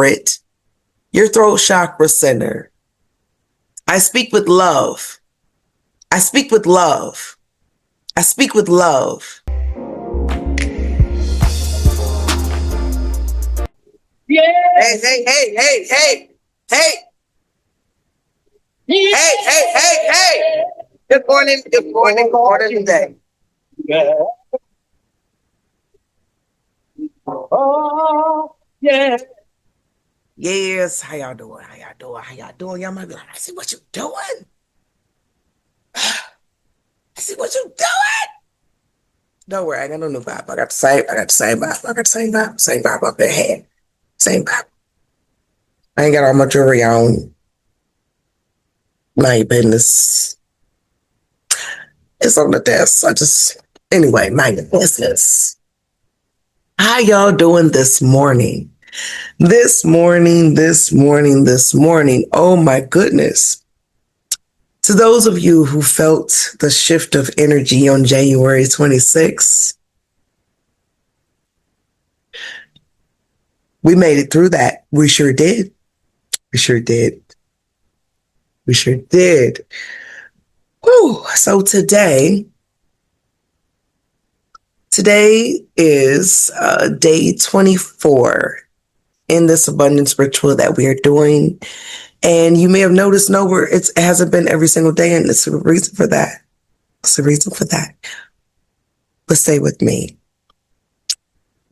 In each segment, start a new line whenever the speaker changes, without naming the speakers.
it, your throat chakra center. I speak with love. I speak with love. I speak with love.
Yeah.
Hey, hey, hey, hey, hey, hey.
Yeah.
Hey, hey, hey, hey. Good morning today.
Yeah. Oh, yeah.
Yes, how y'all doing? How y'all doing? How y'all doing? Y'all might be like, I see what you doing. I see what you doing. Don't worry, I got no new vibe. I got the same vibe. I got the same vibe. Same vibe up there head. Same vibe. I ain't got all my jewelry on. My business. It's on the desk. Anyway, my business. How y'all doing this morning? This morning. Oh my goodness. To those of you who felt the shift of energy on January 26th, we made it through that. We sure did. We sure did. We sure did. Whew. So today is day 24 in this abundance ritual that we are doing. And you may have noticed, it hasn't been every single day, and it's a reason for that. But stay with me.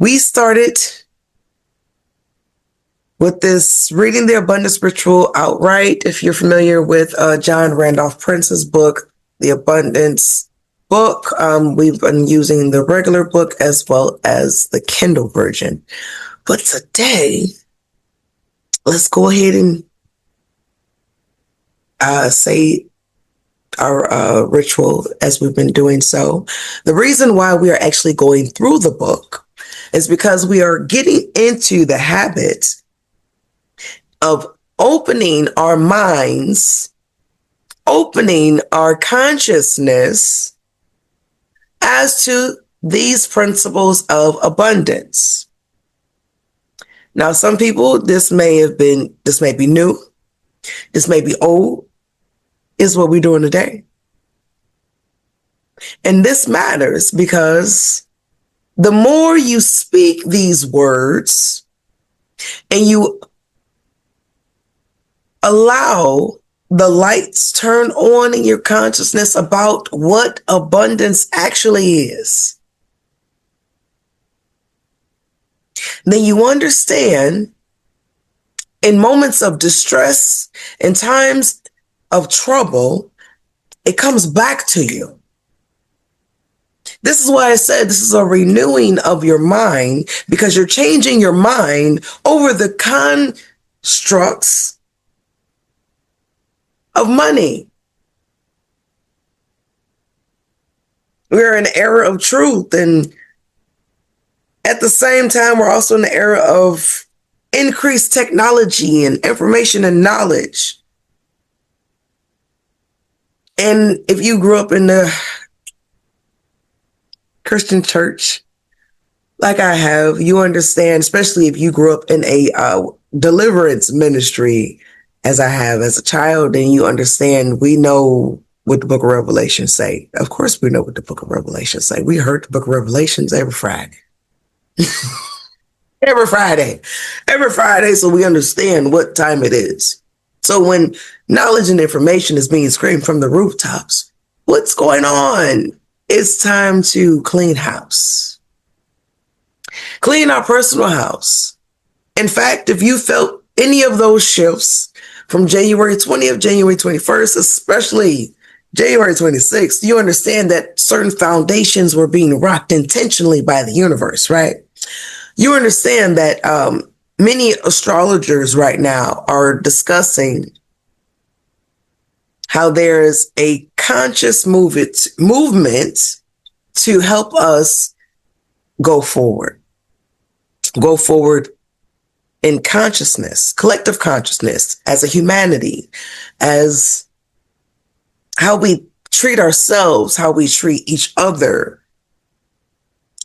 We started with this reading the abundance ritual outright. If you're familiar with John Randolph Prince's book, The Abundance Book, we've been using the regular book as well as the Kindle version. But today, let's go ahead and say our ritual as we've been doing so. The reason why we are actually going through the book is because we are getting into the habit of opening our minds, opening our consciousness as to these principles of abundance. Now, some people, this may be new, this may be old, is what we're doing today. And this matters because the more you speak these words and you allow the lights turn on in your consciousness about what abundance actually is, then you understand in moments of distress, in times of trouble, it comes back to you. This is why I said this is a renewing of your mind, because you're changing your mind over the constructs of money. We're in an era of truth, and at the same time, we're also in the era of increased technology and information and knowledge. And if you grew up in the Christian church, like I have, you understand, especially if you grew up in a deliverance ministry, as I have as a child, and you understand, we know what the book of Revelation say. Of course, we know what the book of Revelation say. We heard the book of Revelations every Friday. Every Friday, so we understand what time it is. So when knowledge and information is being screamed from the rooftops, what's going on? It's time to clean house. Clean our personal house. In fact, if you felt any of those shifts from January 20th, January 21st, especially January 26th, you understand that certain foundations were being rocked intentionally by the universe, right? You understand that many astrologers right now are discussing how there's a conscious movement to help us go forward in consciousness, collective consciousness, as a humanity, as how we treat ourselves, how we treat each other,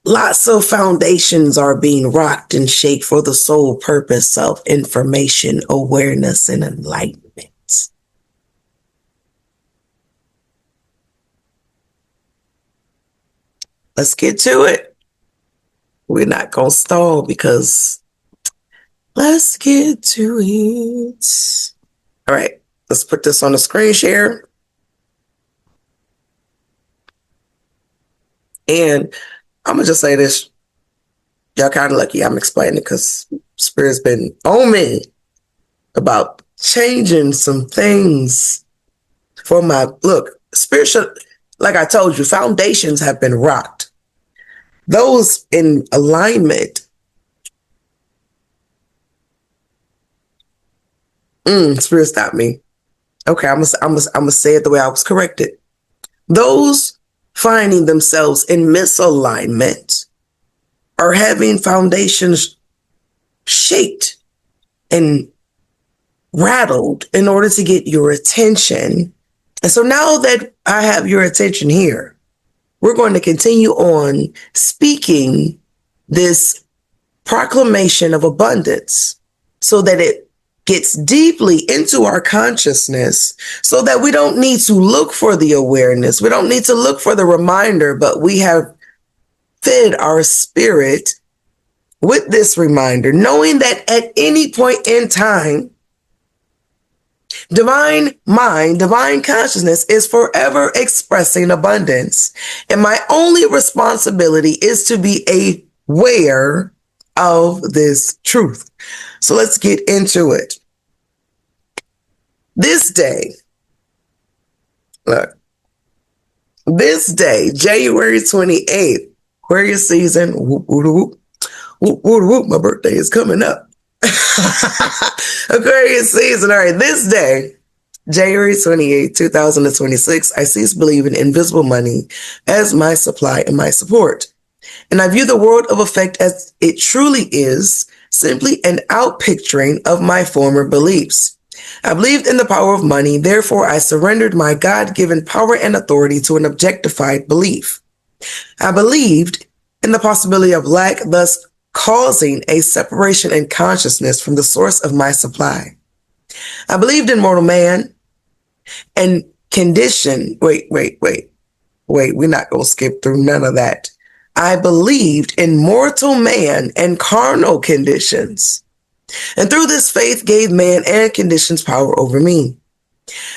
Lots of foundations are being rocked and shaped for the sole purpose of information, awareness, and enlightenment. Let's get to it. We're not going to stall because let's get to it. All right, let's put this on the screen share. And I'm going to just say this. Y'all kind of lucky I'm explaining it because Spirit's been on me about changing some things for my look. Spiritual, like I told you, foundations have been rocked. Those in alignment. Spirit stopped me. Okay, I'm gonna say it the way I was corrected. Those finding themselves in misalignment are having foundations shaped and rattled in order to get your attention. And so now that I have your attention here, we're going to continue on speaking this proclamation of abundance so that it gets deeply into our consciousness so that we don't need to look for the awareness. We don't need to look for the reminder, but we have fed our spirit with this reminder, knowing that at any point in time, divine mind, divine consciousness is forever expressing abundance. And my only responsibility is to be aware of this truth. So let's get into it. This day, January 28th, Aquarius season, whoop, whoop, whoop, whoop, whoop, whoop, my birthday is coming up. Aquarius season. All right, this day, January 28, 2026, I cease believing invisible money as my supply and my support. And I view the world of effect as it truly is, simply an outpicturing of my former beliefs. I believed in the power of money, therefore I surrendered my God-given power and authority to an objectified belief. I believed in the possibility of lack, thus causing a separation in consciousness from the source of my supply. I believed in mortal man and condition. Wait. We're not going to skip through none of that. I believed in mortal man and carnal conditions. And through this faith gave man and conditions power over me.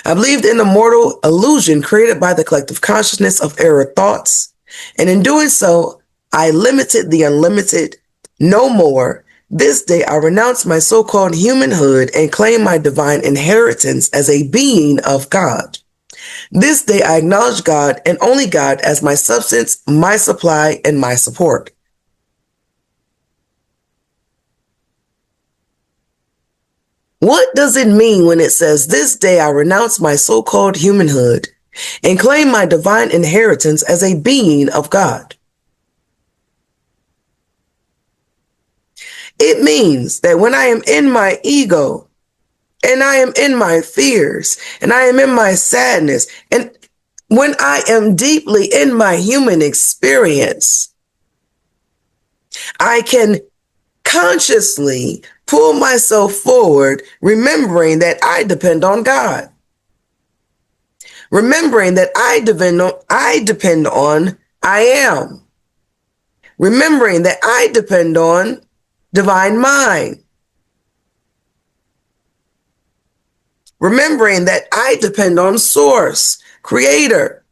I believed in the mortal illusion created by the collective consciousness of error thoughts. And in doing so, I limited the unlimited no more. This day I renounce my so-called humanhood and claim my divine inheritance as a being of God. This day I acknowledge God and only God as my substance, my supply, and my support. What does it mean when it says, this day I renounce my so-called humanhood and claim my divine inheritance as a being of God? It means that when I am in my ego and I am in my fears and I am in my sadness and when I am deeply in my human experience, I can consciously pull myself forward, remembering that I depend on God. Remembering that I depend on I am. Remembering that I depend on divine mind. Remembering that I depend on source, creator.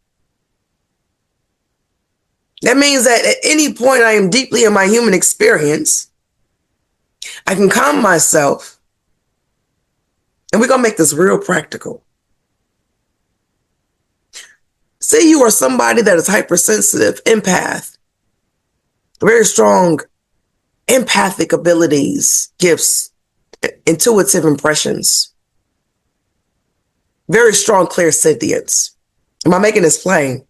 That means that at any point I am deeply in my human experience, I can calm myself. And we're going to make this real practical. Say you are somebody that is hypersensitive, empath, very strong empathic abilities, gifts, intuitive impressions, very strong clairsentience. Am I making this plain?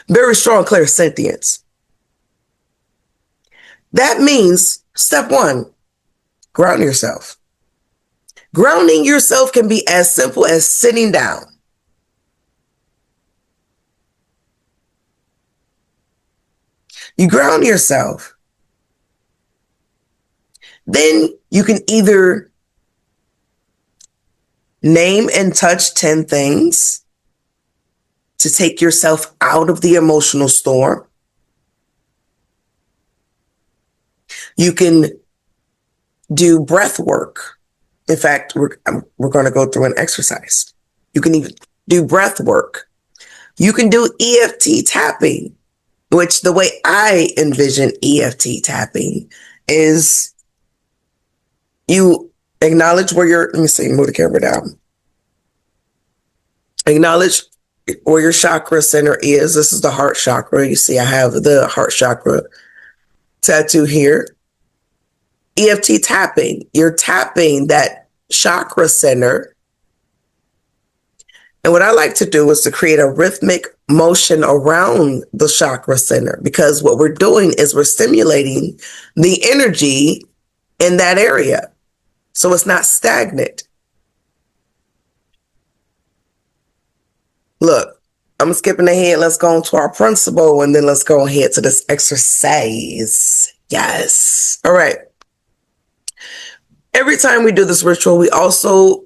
Very strong clairsentience. That means, step one, ground yourself. Grounding yourself can be as simple as sitting down. You ground yourself. Then you can either name and touch 10 things to take yourself out of the emotional storm. You can do breath work. In fact, we're going to go through an exercise. You can even do breath work. You can do EFT tapping, which the way I envision EFT tapping is you acknowledge where let me see, move the camera down. Acknowledge where your chakra center is. This is the heart chakra. You see, I have the heart chakra tattoo here. EFT tapping, you're tapping that chakra center. And what I like to do is to create a rhythmic motion around the chakra center, because what we're doing is we're stimulating the energy in that area. So it's not stagnant. Look, I'm skipping ahead. Let's go on to our principle and then let's go ahead to this exercise. Yes. All right. Every time we do this ritual, we also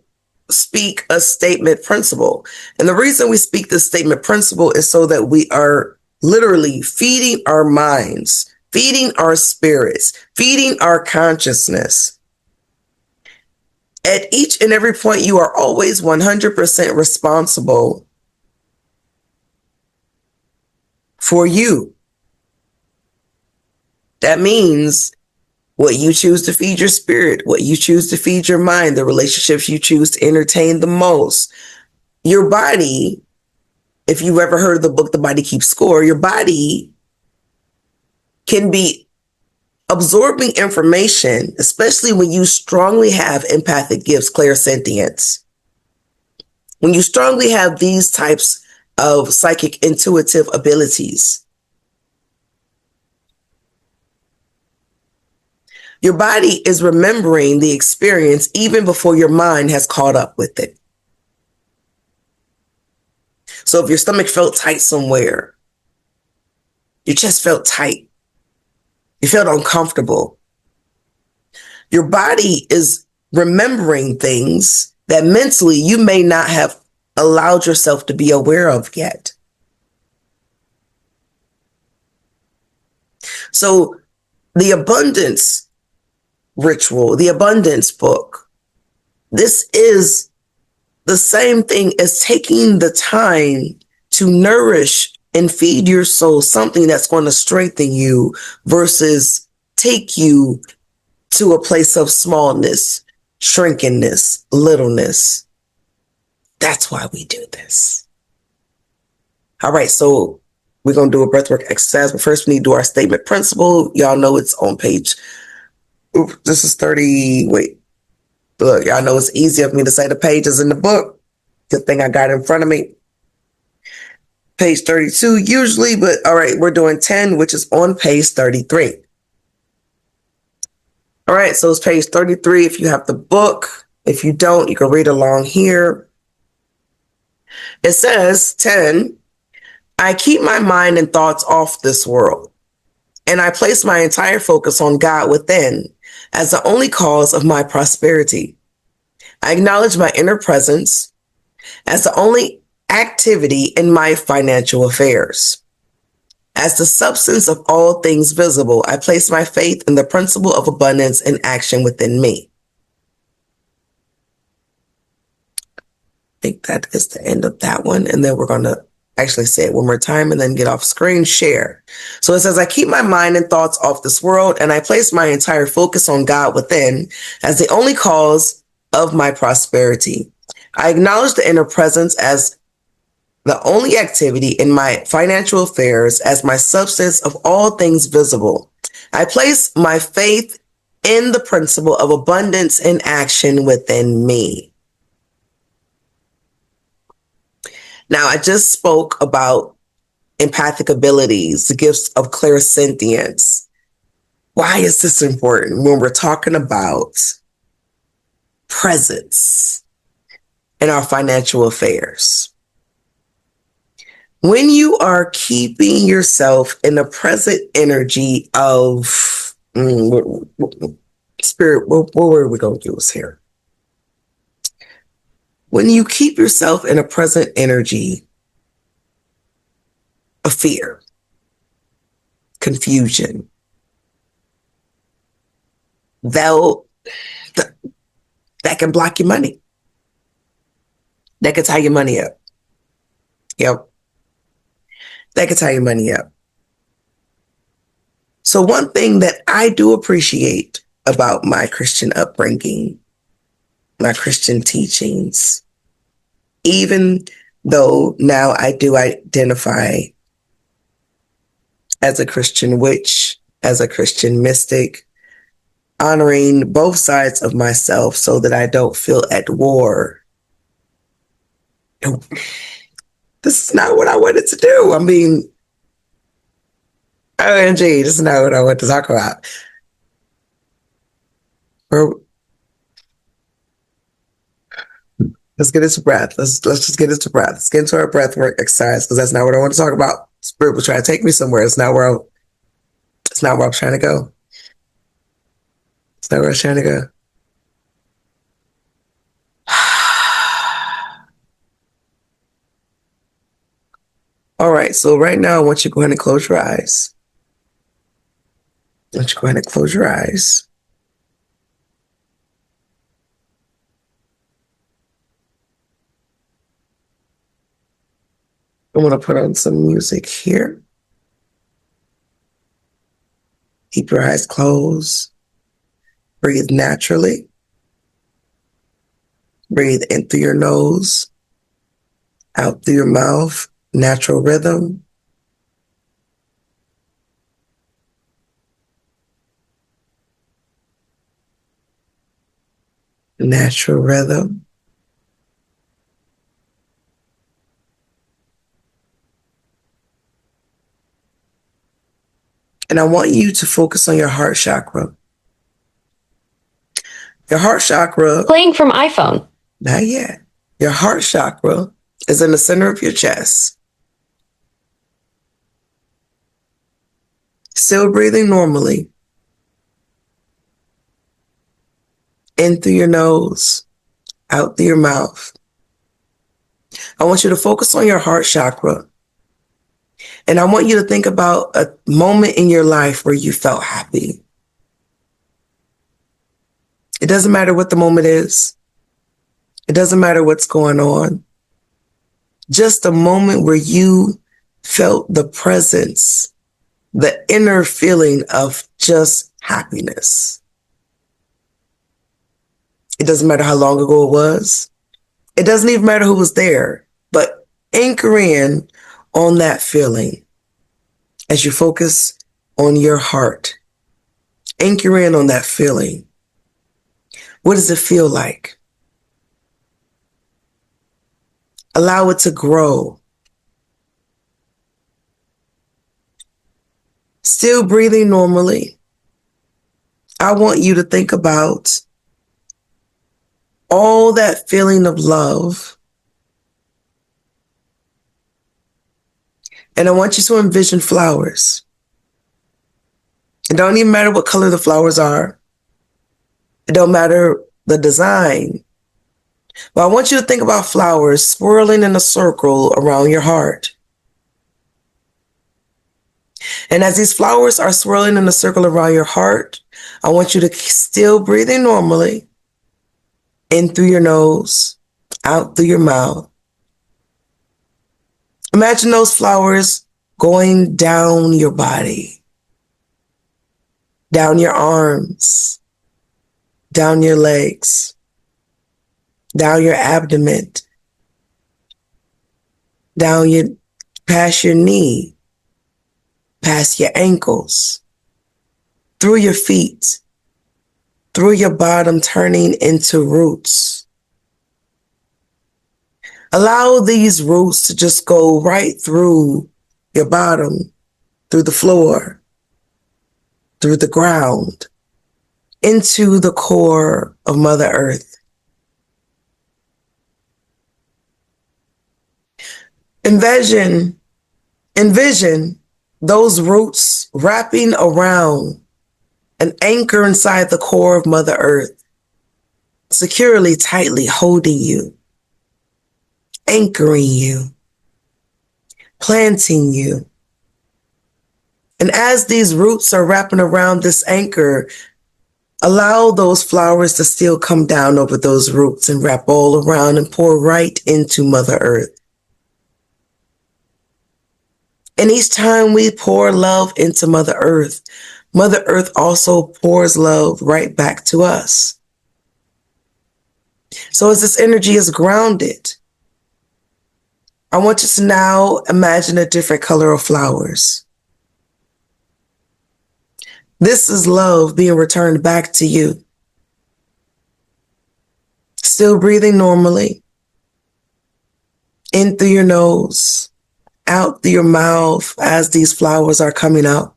speak a statement principle. And the reason we speak this statement principle is so that we are literally feeding our minds, feeding our spirits, feeding our consciousness. At each and every point, you are always 100% responsible for you. That means what you choose to feed your spirit, what you choose to feed your mind, the relationships you choose to entertain the most. Your body, if you've ever heard of the book, The Body Keeps Score, your body can be absorbing information, especially when you strongly have empathic gifts, clairsentience. When you strongly have these types of psychic intuitive abilities, your body is remembering the experience even before your mind has caught up with it. So if your stomach felt tight somewhere, your chest felt tight, you felt uncomfortable, your body is remembering things that mentally you may not have allowed yourself to be aware of yet. So the abundance ritual, the abundance book, this is the same thing as taking the time to nourish and feed your soul something that's going to strengthen you versus take you to a place of smallness, shrinkingness, littleness. That's why we do this. All right, so we're going to do a breathwork exercise, but first we need to do our statement principle. Y'all know it's on page, this is 30, look, y'all know it's easier for me to say the pages in the book. Good thing I got it in front of me. Page 32 usually, but all right, we're doing 10, which is on page 33. All right, so it's page 33 if you have the book. If you don't, you can read along here. It says 10, I keep my mind and thoughts off this world, and I place my entire focus on God within as the only cause of my prosperity. I acknowledge my inner presence as the only activity in my financial affairs. As the substance of all things visible, I place my faith in the principle of abundance in action within me. I think that is the end of that one. And then we're going to actually say it one more time and then get off screen, share. So it says, I keep my mind and thoughts off this world, and I place my entire focus on God within as the only cause of my prosperity. I acknowledge the inner presence as the only activity in my financial affairs as my substance of all things visible. I place my faith in the principle of abundance in action within me. Now, I just spoke about empathic abilities, the gifts of clairsentience. Why is this important when we're talking about presence in our financial affairs? When you are keeping yourself in the present energy of spirit, what word are we going to use here? When you keep yourself in a present energy of fear, confusion, that can block your money. That can tie your money up. Yep. That can tie your money up. So one thing that I do appreciate about my Christian upbringing, my Christian teachings, even though now I do identify as a Christian witch, as a Christian mystic, honoring both sides of myself so that I don't feel at war. This is not what I wanted to do. I mean, OMG, this is not what I want to talk about. Let's get into breath. Let's just get into breath. Let's get into our breath work exercise because that's not what I want to talk about. Spirit was trying to take me somewhere. It's not where I'm trying to go. It's not where I was trying to go. All right. So right now, I want you to go ahead and close your eyes. I want you to go ahead and close your eyes. I'm going to put on some music here. Keep your eyes closed. Breathe naturally. Breathe in through your nose, out through your mouth. Natural rhythm. Natural rhythm. And I want you to focus on your heart chakra. Your heart chakra.
Playing from iPhone.
Not yet. Your heart chakra is in the center of your chest. Still breathing normally. In through your nose, out through your mouth. I want you to focus on your heart chakra. And I want you to think about a moment in your life where you felt happy. It doesn't matter what the moment is. It doesn't matter what's going on. Just a moment where you felt the presence, the inner feeling of just happiness. It doesn't matter how long ago it was. It doesn't even matter who was there, but anchor in on that feeling as you focus on your heart. Anchor in on that feeling. What does it feel like? Allow it to grow. Still breathing normally. I want you to think about all that feeling of love. And I want you to envision flowers. It don't even matter what color the flowers are. It don't matter the design. But I want you to think about flowers swirling in a circle around your heart. And as these flowers are swirling in a circle around your heart, I want you to still breathing normally. In through your nose, out through your mouth. Imagine those flowers going down your body, down your arms, down your legs, down your abdomen, past your knee, past your ankles, through your feet, through your bottom, turning into roots. Allow these roots to just go right through your bottom, through the floor, through the ground, into the core of Mother Earth. Envision Envision those roots wrapping around an anchor inside the core of Mother Earth, securely, tightly holding you, anchoring you, planting you. And as these roots are wrapping around this anchor, allow those flowers to still come down over those roots and wrap all around and pour right into Mother Earth. And each time we pour love into Mother Earth also pours love right back to us. So as this energy is grounded, I want you to now imagine a different color of flowers. This is love being returned back to you. Still breathing normally. In through your nose, out through your mouth as these flowers are coming out.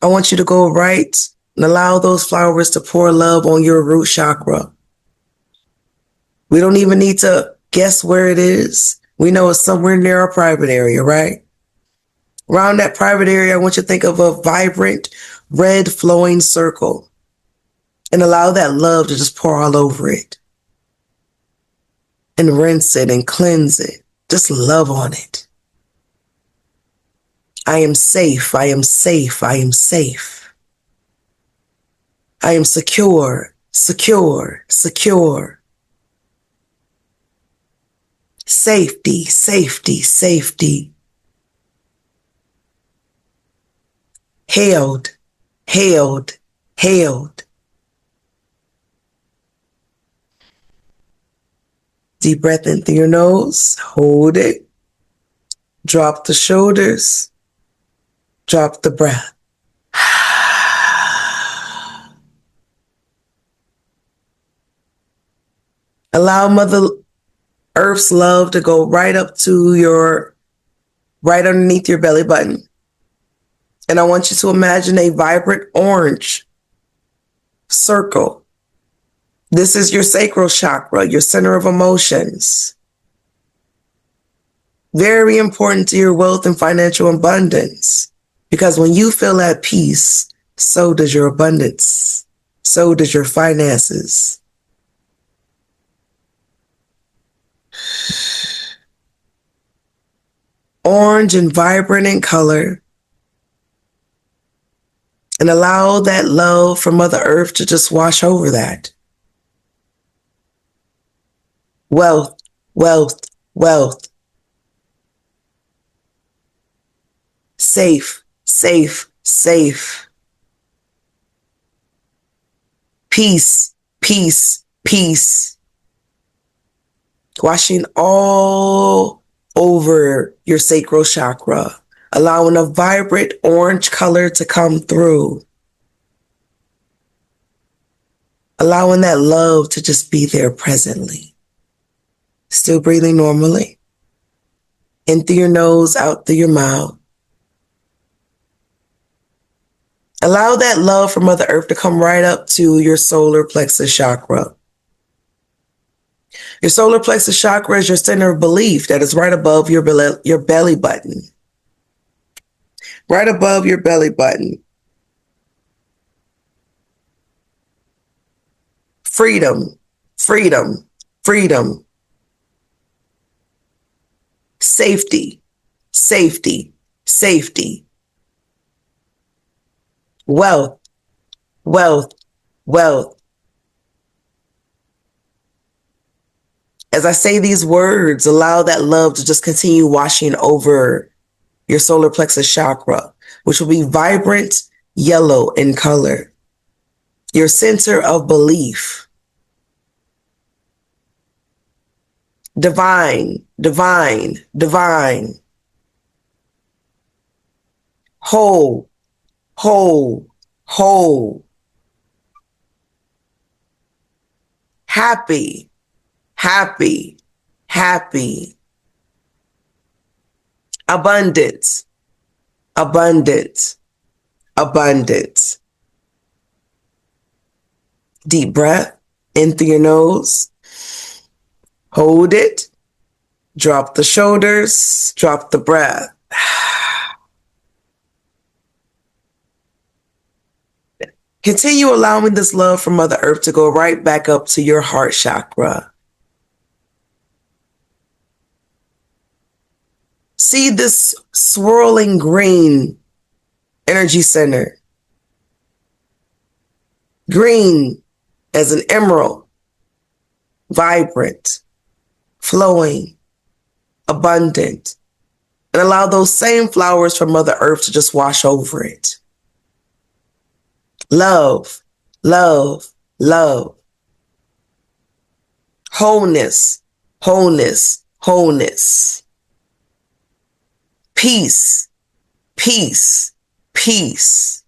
I want you to go right and allow those flowers to pour love on your root chakra. We don't even need to guess where it is. We know it's somewhere near our private area, right? Around that private area, I want you to think of a vibrant, red flowing circle and allow that love to just pour all over it. And rinse it and cleanse it. Just love on it. I am safe. I am safe. I am safe. I am secure, secure, secure. Safety, safety, safety. Held, held, held. Deep breath in through your nose. Hold it. Drop the shoulders. Drop the breath. Allow Mother Earth's love to go right up to right underneath your belly button. And I want you to imagine a vibrant orange circle. This is your sacral chakra, your center of emotions. Very important to your wealth and financial abundance. Because when you feel at peace, so does your abundance. So does your finances. Orange and vibrant in color. And allow that love from Mother Earth to just wash over that. Wealth, wealth, wealth. Safe, safe, safe. Peace, peace, peace. Washing all over your sacral chakra, allowing a vibrant orange color to come through. Allowing that love to just be there presently. Still breathing normally. In through your nose, out through your mouth. Allow that love from Mother Earth to come right up to your solar plexus chakra. Your solar plexus chakra is your center of belief that is right above your belly button. Right above your belly button. Freedom, freedom, freedom. Safety, safety, safety. Wealth, wealth, wealth. As I say these words, allow that love to just continue washing over your solar plexus chakra, which will be vibrant yellow in color. Your center of belief. Divine, divine, divine. Whole, whole, whole. Happy, happy, happy. Abundance, abundance, abundance. Deep breath in through your nose. Hold it. Drop the shoulders, drop the breath. Continue allowing this love from Mother Earth to go right back up to your heart chakra. See this swirling green energy center. Green as an emerald, vibrant, flowing, abundant, and allow those same flowers from Mother Earth to just wash over it. Love, love, love. Wholeness, wholeness, wholeness. Peace, peace, peace.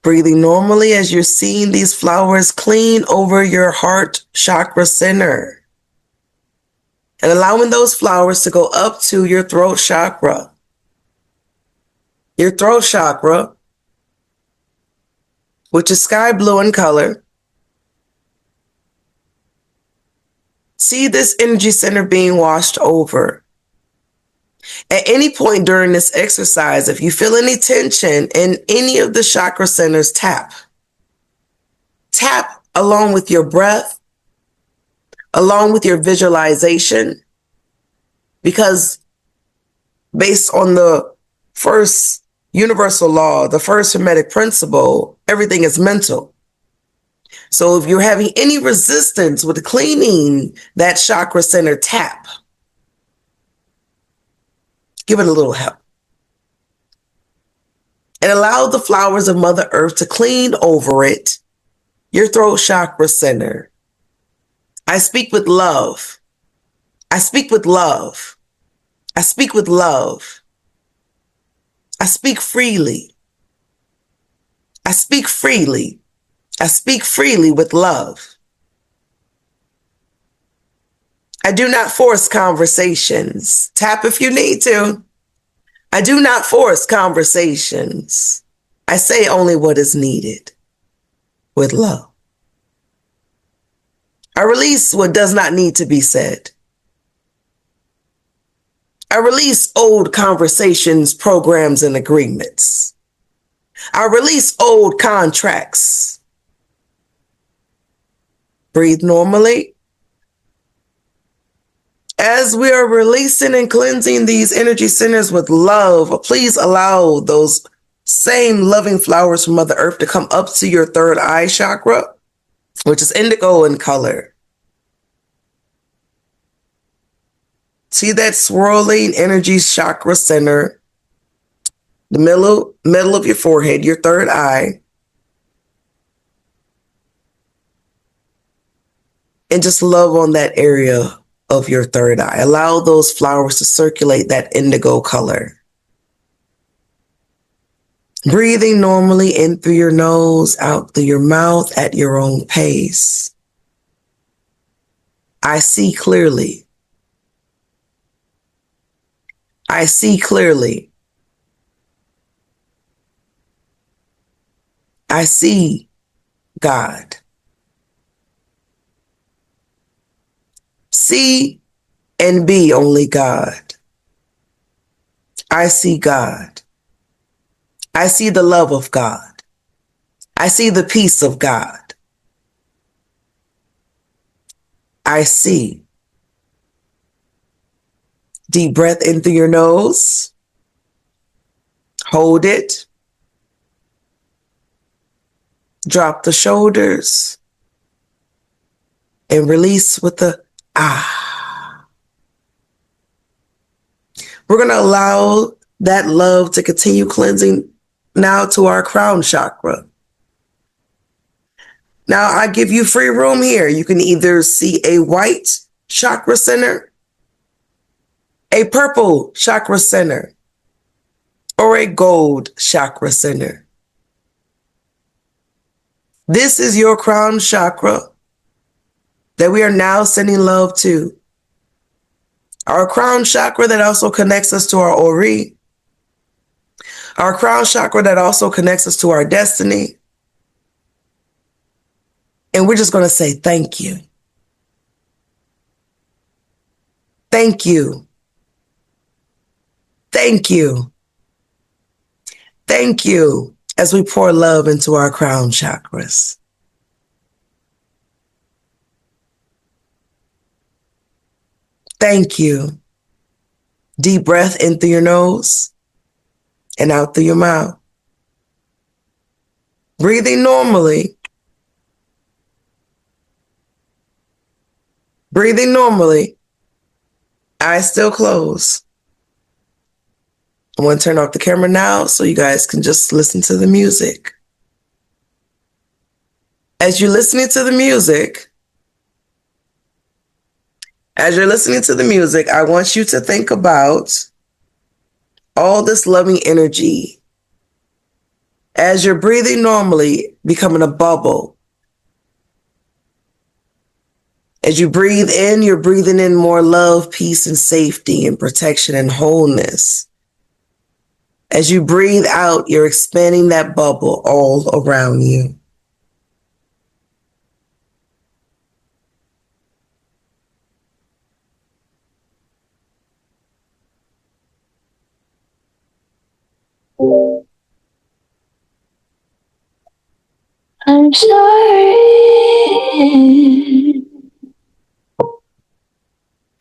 Breathing normally as you're seeing these flowers clean over your heart chakra center. And allowing those flowers to go up to your throat chakra. Your throat chakra, which is sky blue in color. See this energy center being washed over. At any point during this exercise, if you feel any tension in any of the chakra centers, tap. Tap along with your breath, along with your visualization, because based on the first universal law, the first Hermetic principle, everything is mental. So if you're having any resistance with cleaning that chakra center, tap. Give it a little help. And allow the flowers of Mother Earth to clean over it, your throat chakra center. I speak with love. I speak with love. I speak with love. I speak freely. I speak freely. I speak freely with love. I do not force conversations. Tap if you need to. I do not force conversations. I say only what is needed with love. I release what does not need to be said. I release old conversations, programs, and agreements. I release old contracts. Breathe normally. As we are releasing and cleansing these energy centers with love, please allow those same loving flowers from Mother Earth to come up to your third eye chakra, which is indigo in color. See that swirling energy chakra center, the middle of your forehead, your third eye. And just love on that area of your third eye. Allow those flowers to circulate that indigo color. Breathing normally in through your nose, out through your mouth at your own pace. I see clearly. I see clearly. I see God. See and be only God. I see God. I see the love of God. I see the peace of God. I see. Deep breath in through your nose. Hold it. Drop the shoulders. And release with the ah. We're going to allow that love to continue cleansing now to our crown chakra. Now I give you free room here. You can either see a white chakra center, a purple chakra center, or a gold chakra center. This is your crown chakra that we are now sending love to. Our crown chakra that also connects us to our Ori. Our crown chakra that also connects us to our destiny. And we're just going to say thank you. Thank you. Thank you. Thank you as we pour love into our crown chakras. Thank you. Deep breath in through your nose and out through your mouth. Breathing normally. Breathing normally. Eyes still closed. I want to turn off the camera now so you guys can just listen to the music. As you're listening to the music, I want you to think about all this loving energy as you're breathing normally, becoming a bubble. As you breathe in, you're breathing in more love, peace, and safety, and protection and wholeness. As you breathe out, you're expanding that bubble all around you.
I'm sorry.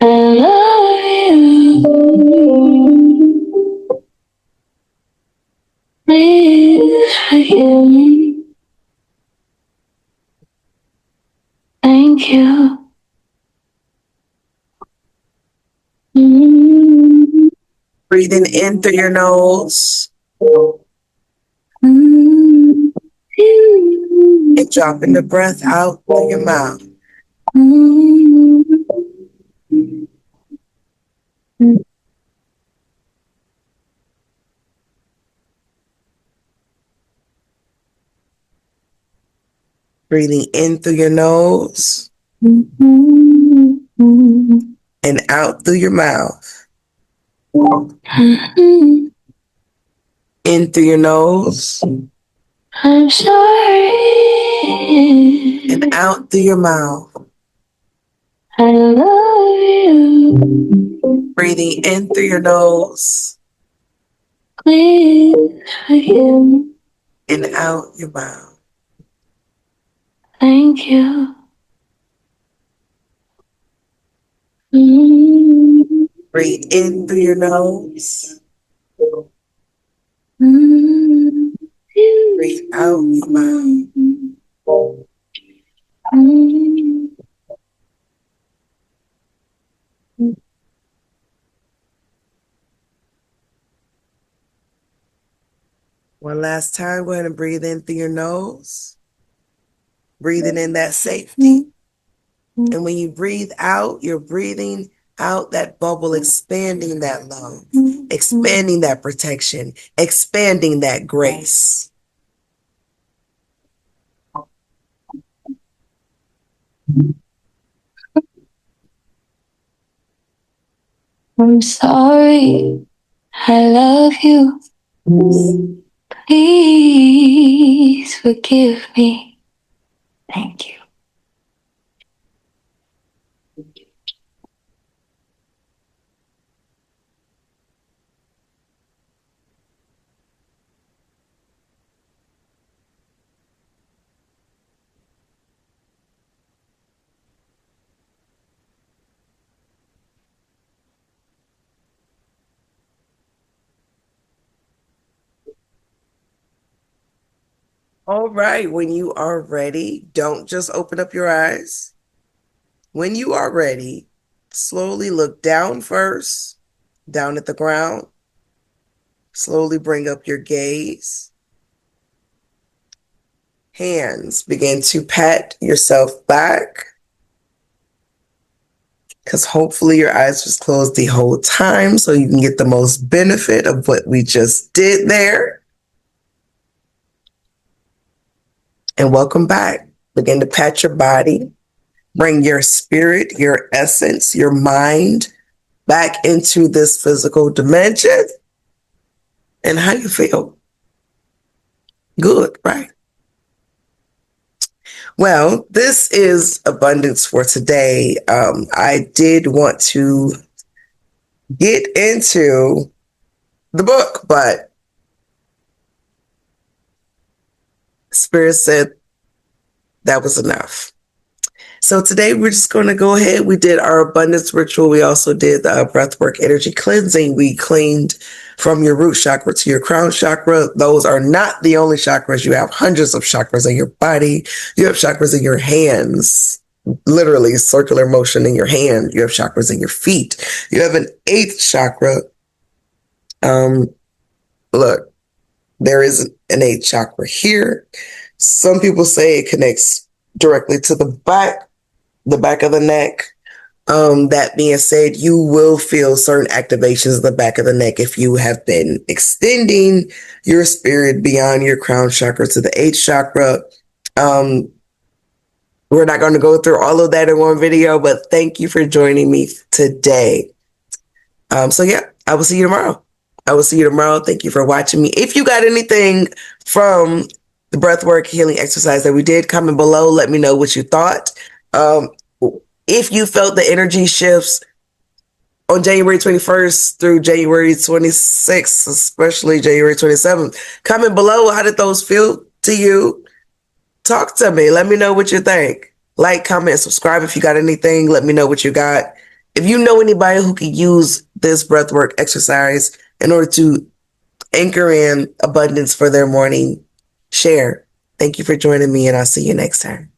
I love you. Please forgive me. Thank you.
Breathing in through your nose
Mm-hmm.
and dropping the breath out through your mouth. Breathing in through your nose and out through your mouth. In through your nose
I'm sorry.
and out through your mouth.
I love you.
Breathing in through your nose
Please forgive me.
and out your mouth.
Thank you.
Breathe in through your nose. Breathe out your mouth. One last time, go ahead and breathe in through your nose. Breathing in that safety. And when you breathe out, you're breathing out that bubble, expanding that love, expanding that protection, expanding that grace.
I'm sorry. I love you. Please forgive me. Thank you.
All right, when you are ready, don't just open up your eyes. When you are ready, slowly look down first, down at the ground. Slowly bring up your gaze. Hands, begin to pat yourself back, because hopefully your eyes was closed the whole time so you can get the most benefit of what we just did there. And welcome back. Begin to pat your body. Bring your spirit, your essence, your mind back into this physical dimension. And how you feel? Good, right? Well, this is abundance for today. I did want to get into the book, but Spirit said that was enough. So today we're just going to go ahead. We did our abundance ritual. We also did the breathwork energy cleansing. We cleaned from your root chakra to your crown chakra. Those are not the only chakras. You have hundreds of chakras in your body. You have chakras in your hands, literally circular motion in your hand. You have chakras in your feet. You have an eighth chakra. Look, there is an eighth chakra here. Some people say it connects directly to the back of the neck. That being said, you will feel certain activations in the back of the neck if you have been extending your spirit beyond your crown chakra to the eighth chakra. We're not going to go through all of that in one video, but thank you for joining me today. So yeah, I will see you tomorrow. Thank you for watching me. If you got anything from the breathwork healing exercise that we did, comment below. Let me know what you thought. If you felt the energy shifts on January 21st through January 26th, especially January 27th, comment below. How did those feel to you? Talk to me. Let me know what you think. Like, comment, subscribe if you got anything. Let me know what you got. If you know anybody who could use this breathwork exercise in order to anchor in abundance for their morning, share. Thank you for joining me, and I'll see you next time.